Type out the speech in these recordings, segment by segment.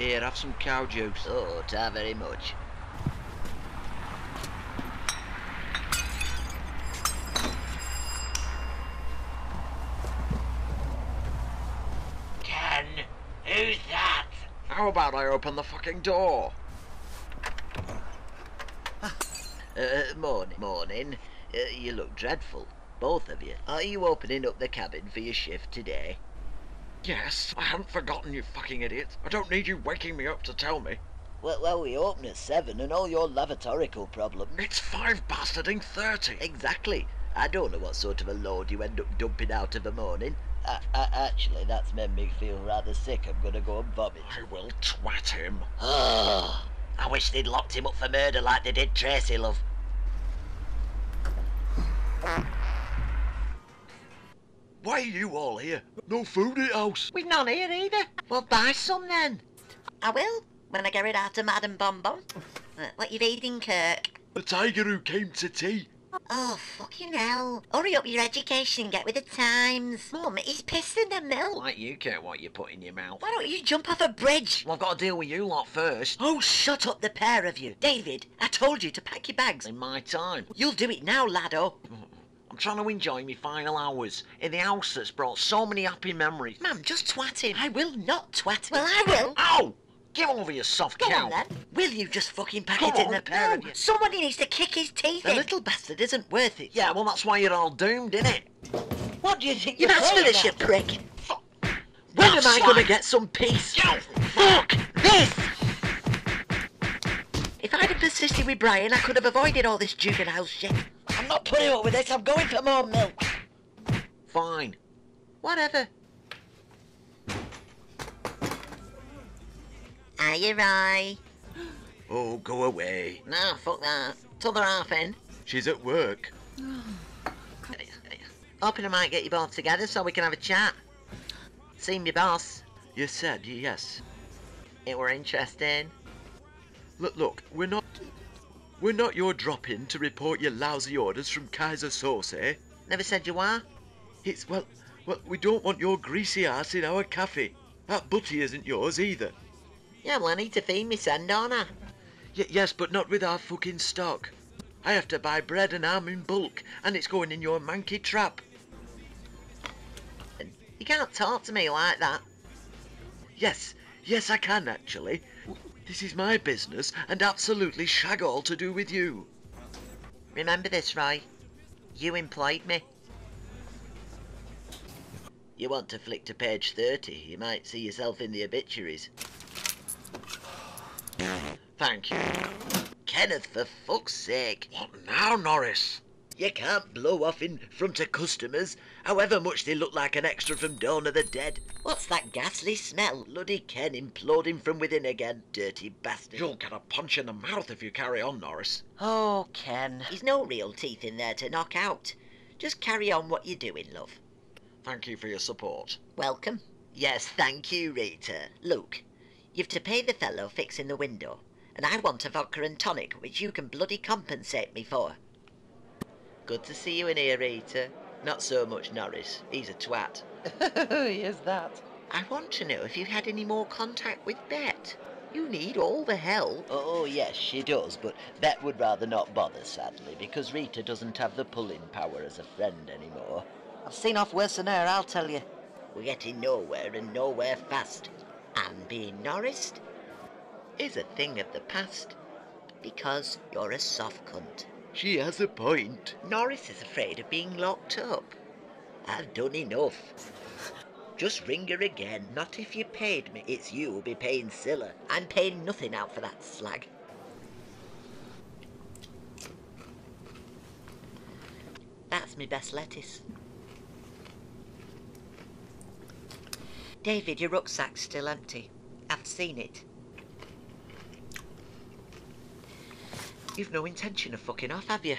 Here, have some cow juice. Oh, ta very much. Ken, who's that? How about I open the fucking door? Morning. You look dreadful, both of you. Are you opening up the cabin for your shift today? Yes, I haven't forgotten, you fucking idiot. I don't need you waking me up to tell me. Well, we open at 7 and all your lavatorical problems... It's 5:30. Exactly. I don't know what sort of a load you end up dumping out of a morning. Actually, that's made me feel rather sick. I'm gonna go and vomit. I will twat him. Oh, I wish they'd locked him up for murder like they did Tracy, love. Why are you all here? No food at house. We've none here either. Well, buy some then. I will, when I get it out of Madam Bonbon. What you eating, Kirk? The tiger who came to tea. Oh, fucking hell. Hurry up your education and get with the times. Mum, he's pissing the milk. Like you care what you put in your mouth. Why don't you jump off a bridge? Well, I've got to deal with you lot first. Oh, shut up, the pair of you. David, I told you to pack your bags. In my time. You'll do it now, laddo. I'm trying to enjoy my final hours in the house that's brought so many happy memories. Ma'am, just twat him. I will not twat him. Well, I will. Ow! Give over, you soft Go cow. on, then. Will you just fucking pack Go it in on. the pair of No. you? Somebody needs to kick his teeth in. The little bastard isn't worth it. Yeah, well, that's why you're all doomed, innit? What do you think you're asked for this, you prick? When am I gonna get some peace? Fuck this! If I'd have persisted with Brian, I could have avoided all this juvenile shit. I'm not putting up with this. I'm going for more milk. Fine. Whatever. Are you right? Oh, go away. Nah, fuck that. T'other half in. She's at work. Hoping I might get you both together so we can have a chat. Seen your boss. You said yes. It were interesting. Look, we're not your drop-in to report your lousy orders from Kaiser Sauce, eh? Never said you were. It's, well, we don't want your greasy ass in our cafe. That butty isn't yours either. Yeah, well, I need to feed me son, don't I? Yes, but not with our fucking stock. I have to buy bread and ham in bulk, and it's going in your manky trap. You can't talk to me like that. Yes, I can actually. This is my business, and absolutely shag all to do with you. Remember this, Roy. You employed me. You want to flick to page 30, you might see yourself in the obituaries. Thank you. Kenneth, for fuck's sake. What now, Norris? You can't blow off in front of customers, however much they look like an extra from Dawn of the Dead. What's that ghastly smell? Bloody Ken imploding from within again, dirty bastard. You'll get a punch in the mouth if you carry on, Norris. Oh, Ken. There's no real teeth in there to knock out. Just carry on what you're doing, love. Thank you for your support. Welcome. Yes, thank you, Rita. Look, you've to pay the fellow fixing the window, and I want a vodka and tonic, which you can bloody compensate me for. Good to see you in here, Rita. Not so much Norris. He's a twat. He is that. I want to know if you had any more contact with Bet. You need all the help. Oh, yes, she does, but Bet would rather not bother, sadly, because Rita doesn't have the pulling power as a friend anymore. I've seen off worse than her, I'll tell you. We're getting nowhere and nowhere fast. And being Norris is a thing of the past. Because you're a soft cunt. She has a point. Norris is afraid of being locked up. I've done enough. Just ring her again. Not if you paid me. It's you who'll be paying Scylla. I'm paying nothing out for that slag. That's my best lettuce. David, your rucksack's still empty. I've seen it. You've no intention of fucking off, have you?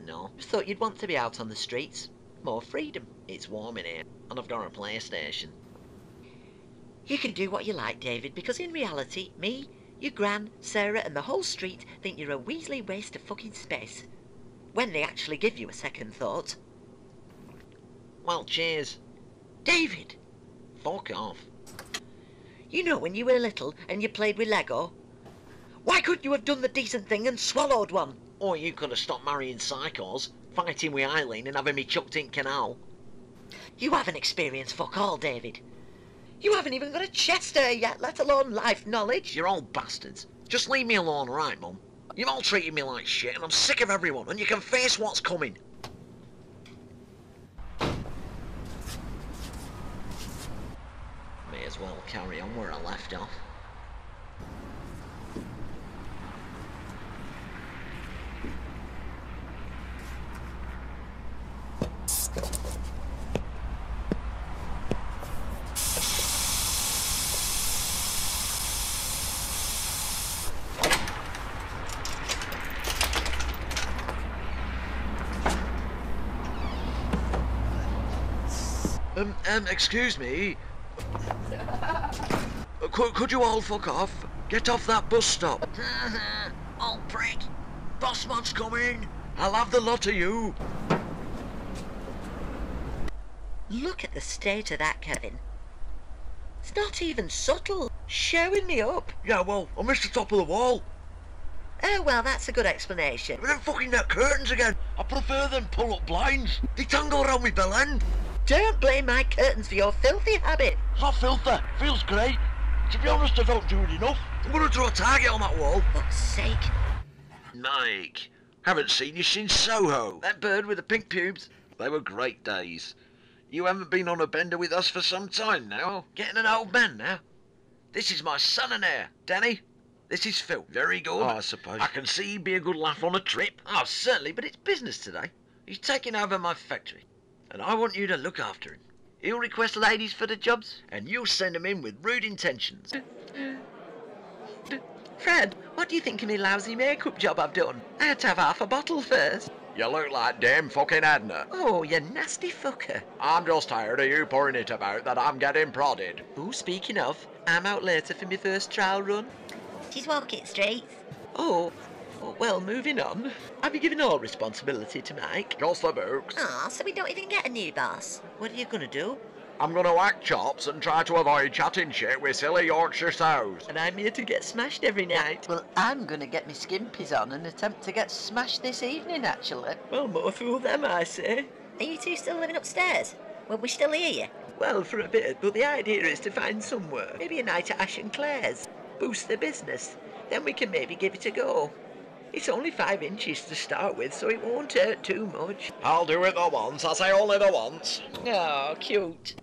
No. Just thought you'd want to be out on the streets. More freedom. It's warm in here, and I've got a PlayStation. You can do what you like, David, because in reality, me, your gran, Sarah, and the whole street think you're a Weasley waste of fucking space. When they actually give you a second thought. Well, cheers. David! Fuck off. You know when you were little and you played with Lego? Why couldn't you have done the decent thing and swallowed one? Or you could have stopped marrying psychos, fighting with Eileen and having me chucked in canal. You haven't experienced fuck all, David. You haven't even got a chest hair yet, let alone life knowledge. You're all bastards. Just leave me alone, right, Mum? You've all treated me like shit and I'm sick of everyone, and you can face what's coming. May as well carry on where I left off. Excuse me. Could you all fuck off? Get off that bus stop. Old prick! Bossman's coming! I'll have the lot of you. Look at the state of that, Kevin. It's not even subtle. Showing me up. Yeah, well, I missed the top of the wall. Oh, well, that's a good explanation. But them fucking net curtains again. I prefer them pull-up blinds. They tangle around me bell end. Don't blame my curtains for your filthy habit. It's not filthy. Feels great. To be honest, I don't do it enough. I'm going to draw a target on that wall. For fuck's sake. Mike, haven't seen you since Soho. That bird with the pink pubes. They were great days. You haven't been on a bender with us for some time now. Getting an old man now. This is my son and heir, Danny. This is Phil. Very good. Oh, I suppose. I can see he'd be a good laugh on a trip. Oh, certainly, but it's business today. He's taking over my factory, and I want you to look after him. He'll request ladies for the jobs, and you'll send them in with rude intentions. Fred, what do you think of me lousy makeup job I've done? I had to have half a bottle first. You look like Dame fucking Edna. Oh, you nasty fucker. I'm just tired of you pouring it about that I'm getting prodded. Oh, speaking of, I'm out later for my first trial run. She's walking streets. Oh, well, moving on. I'll be giving all responsibility to Mike. Just the books. Ah, so we don't even get a new boss. What are you going to do? I'm gonna whack chops and try to avoid chatting shit with silly Yorkshire sows. And I'm here to get smashed every night. Well, I'm going to get my skimpies on and attempt to get smashed this evening, actually. Well, more fool them, I say. Are you two still living upstairs? Will we still hear you? Well, for a bit, but the idea is to find somewhere. Maybe a night at Ash and Claire's. Boost the business. Then we can maybe give it a go. It's only 5 inches to start with, so it won't hurt too much. I'll do it the once, I say only the once. Oh, cute.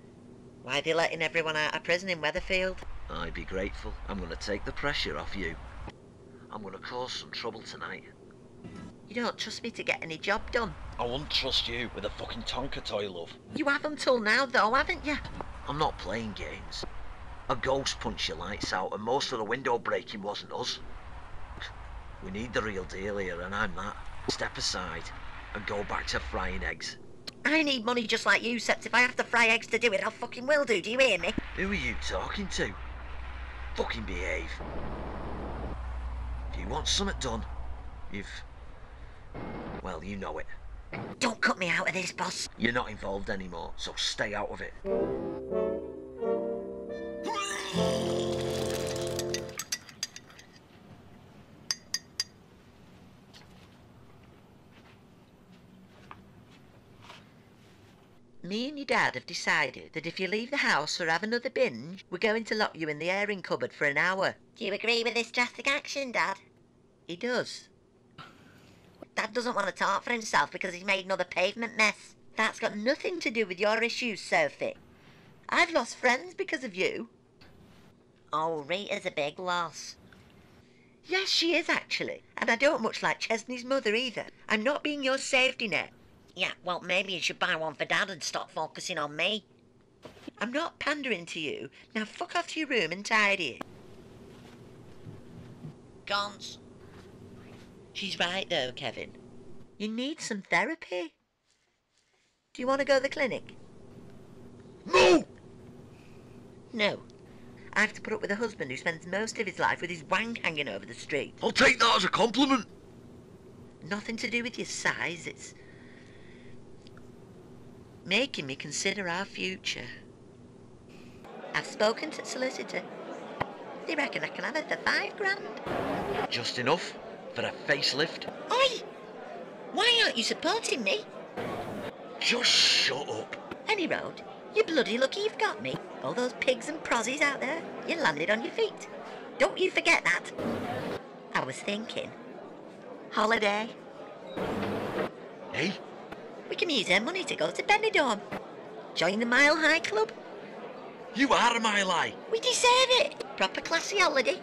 Why are they letting everyone out of prison in Weatherfield? I'd be grateful. I'm going to take the pressure off you. I'm going to cause some trouble tonight. You don't trust me to get any job done. I wouldn't trust you with a fucking Tonka toy, love. You have until now, though, haven't you? I'm not playing games. A ghost punched your lights out and most of the window breaking wasn't us. We need the real deal here, and I'm that. Step aside and go back to frying eggs. I need money just like you, except if I have to fry eggs to do it, I fucking will do you hear me? Who are you talking to? Fucking behave. If you want something done, well, you know it. Don't cut me out of this, boss. You're not involved anymore, so stay out of it. Me and your dad have decided that if you leave the house or have another binge, we're going to lock you in the airing cupboard for an hour. Do you agree with this drastic action, Dad? He does. Dad doesn't want to talk for himself because he's made another pavement mess. That's got nothing to do with your issues, Sophie. I've lost friends because of you. Oh, Rita's a big loss. Yes, she is, actually. And I don't much like Chesney's mother either. I'm not being your safety net. Yeah, well, maybe you should buy one for Dad and stop focusing on me. I'm not pandering to you. Now fuck off to your room and tidy it. Gons. She's right, though, Kevin. You need some therapy. Do you want to go to the clinic? No! No. I have to put up with a husband who spends most of his life with his wang hanging over the street. I'll take that as a compliment. Nothing to do with your size, it's making me consider our future. I've spoken to the solicitor. They reckon I can have it for £5 grand. Just enough for a facelift? Oi! Why aren't you supporting me? Just shut up. Any road, you're bloody lucky you've got me. All those pigs and prozzies out there, you landed on your feet. Don't you forget that. I was thinking, holiday. Hey? We can use our money to go to Benidorm. Join the Mile High Club. You are a mile high. We deserve it. Proper classy holiday.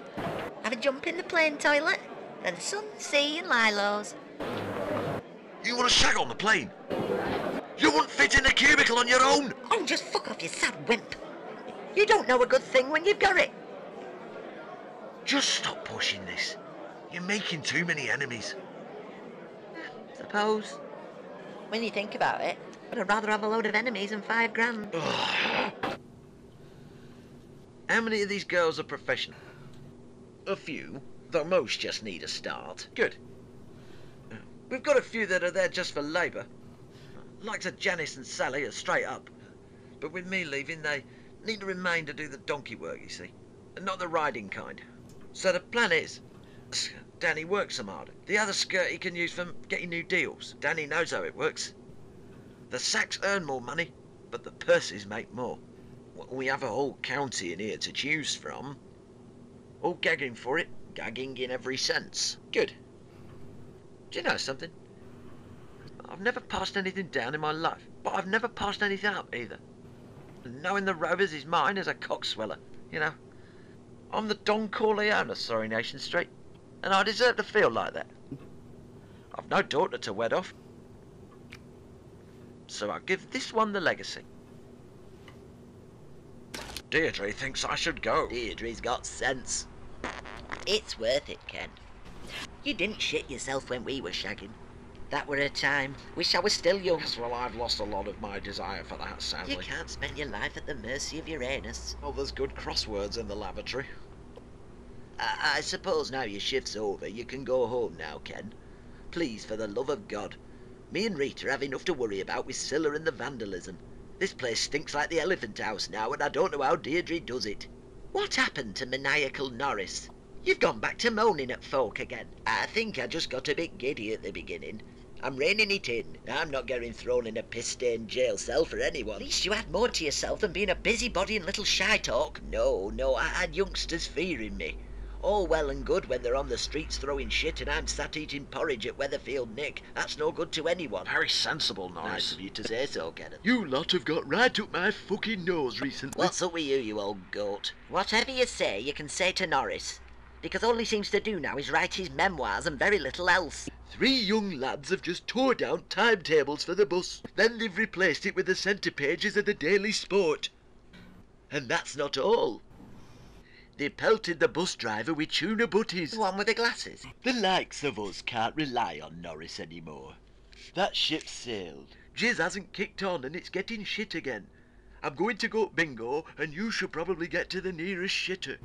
Have a jump in the plane toilet. Then the sun, sea and lilos. You want to shag on the plane? You wouldn't fit in a cubicle on your own. Oh, just fuck off, you sad wimp. You don't know a good thing when you've got it. Just stop pushing this. You're making too many enemies. Suppose. When you think about it, I'd rather have a load of enemies than £5 grand. How many of these girls are professional? A few, though most just need a start. Good. We've got a few that are there just for labour. Like Janice and Sally are straight up. But with me leaving, they need to remain to do the donkey work, you see. And not the riding kind. So the plan is, Danny works some harder. The other skirt he can use for getting new deals. Danny knows how it works. The sacks earn more money, but the purses make more. We have a whole county in here to choose from. All gagging for it, gagging in every sense. Good. Do you know something? I've never passed anything down in my life, but I've never passed anything up either. Knowing the Rovers is mine as a cocksweller, you know. I'm the Don Corleone of Sorry Nation Street, and I deserve to feel like that. I've no daughter to wed off, so I'll give this one the legacy. Deirdre thinks I should go. Deirdre's got sense. It's worth it, Ken. You didn't shit yourself when we were shagging. That were a time. Wish I was still young. Yes, well, I've lost a lot of my desire for that, sadly. You can't spend your life at the mercy of Uranus. Oh, there's good crosswords in the lavatory. I suppose now your shift's over, you can go home now, Ken. Please, for the love of God. Me and Rita have enough to worry about with Scylla and the vandalism. This place stinks like the Elephant House now, and I don't know how Deirdre does it. What happened to maniacal Norris? You've gone back to moaning at folk again. I think I just got a bit giddy at the beginning. I'm reining it in. I'm not getting thrown in a piss-stained jail cell for anyone. At least you had more to yourself than being a busybody and little shy talk. No, I had youngsters fearing me. All well and good when they're on the streets throwing shit and I'm sat eating porridge at Weatherfield Nick. That's no good to anyone. Very sensible, Norris. Nice of you to say so, Kenneth. You lot have got right up my fucking nose recently. What's up with you, you old goat? Whatever you say, you can say to Norris. Because all he seems to do now is write his memoirs and very little else. 3 young lads have just tore down timetables for the bus. Then they've replaced it with the centre pages of the Daily Sport. And that's not all. They pelted the bus driver with tuna butties. The one with the glasses. The likes of us can't rely on Norris anymore. That ship's sailed. Jizz hasn't kicked on and it's getting shit again. I'm going to go bingo and you should probably get to the nearest shitter.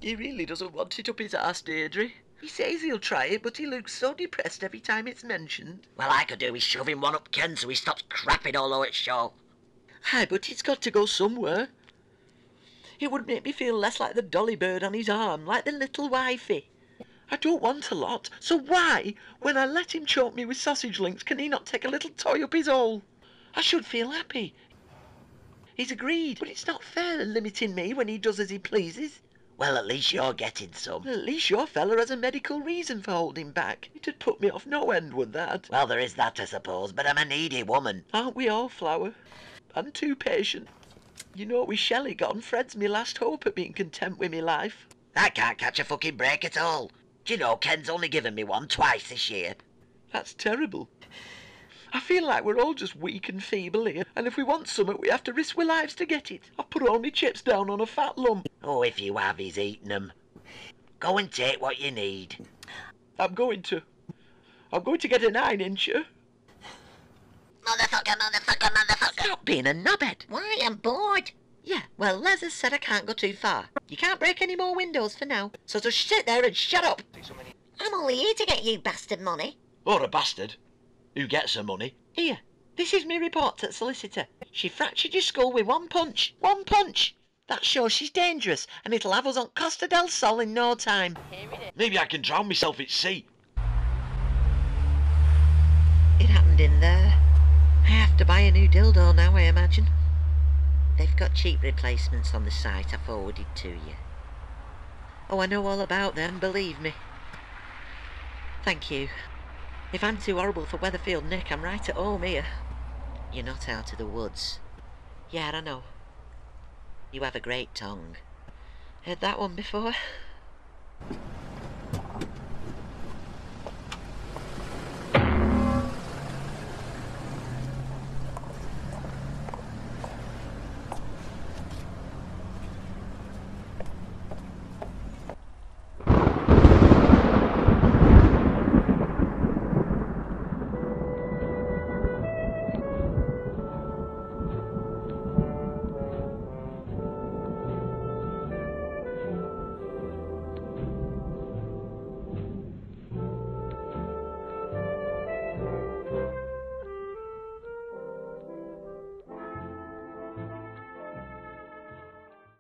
He really doesn't want it up his arse, Deirdre. He says he'll try it, but he looks so depressed every time it's mentioned. Well, I could do with shoving one up Ken so he stops crapping all over its show. Aye, but it's got to go somewhere. It would make me feel less like the dolly bird on his arm, like the little wifey. I don't want a lot, so why, when I let him choke me with sausage links, can he not take a little toy up his hole? I should feel happy. He's agreed, but it's not fair limiting me when he does as he pleases. Well, at least you're getting some. At least your fella has a medical reason for holding back. It'd put me off no end, would that? Well, there is that, I suppose, but I'm a needy woman. Aren't we all, Flower? I'm too patient. You know, with Shelley gone, Fred's me last hope at being content with me life. I can't catch a fucking break at all. Do you know, Ken's only given me one twice this year. That's terrible. I feel like we're all just weak and feeble here, and if we want something, we have to risk our lives to get it. I've put all my chips down on a fat lump. Oh, if you have, he's eaten them. Go and take what you need. I'm going to get a 9-incher. Motherfucker. Stop being a knobhead. Why, I'm bored. Yeah, well, Les has said I can't go too far. You can't break any more windows for now, so just sit there and shut up. I'm only here to get you bastard money. Or a bastard. Who gets her money? Here, this is me report to the solicitor. She fractured your skull with one punch. One punch! That shows she's dangerous, and it'll have us on Costa del Sol in no time. Maybe I can drown myself at sea. It happened in there. I have to buy a new dildo now, I imagine. They've got cheap replacements on the site I forwarded to you. Oh, I know all about them, believe me. Thank you. If I'm too horrible for Weatherfield Nick, I'm right at home here. You're not out of the woods. Yeah, I know. You have a great tongue. Heard that one before?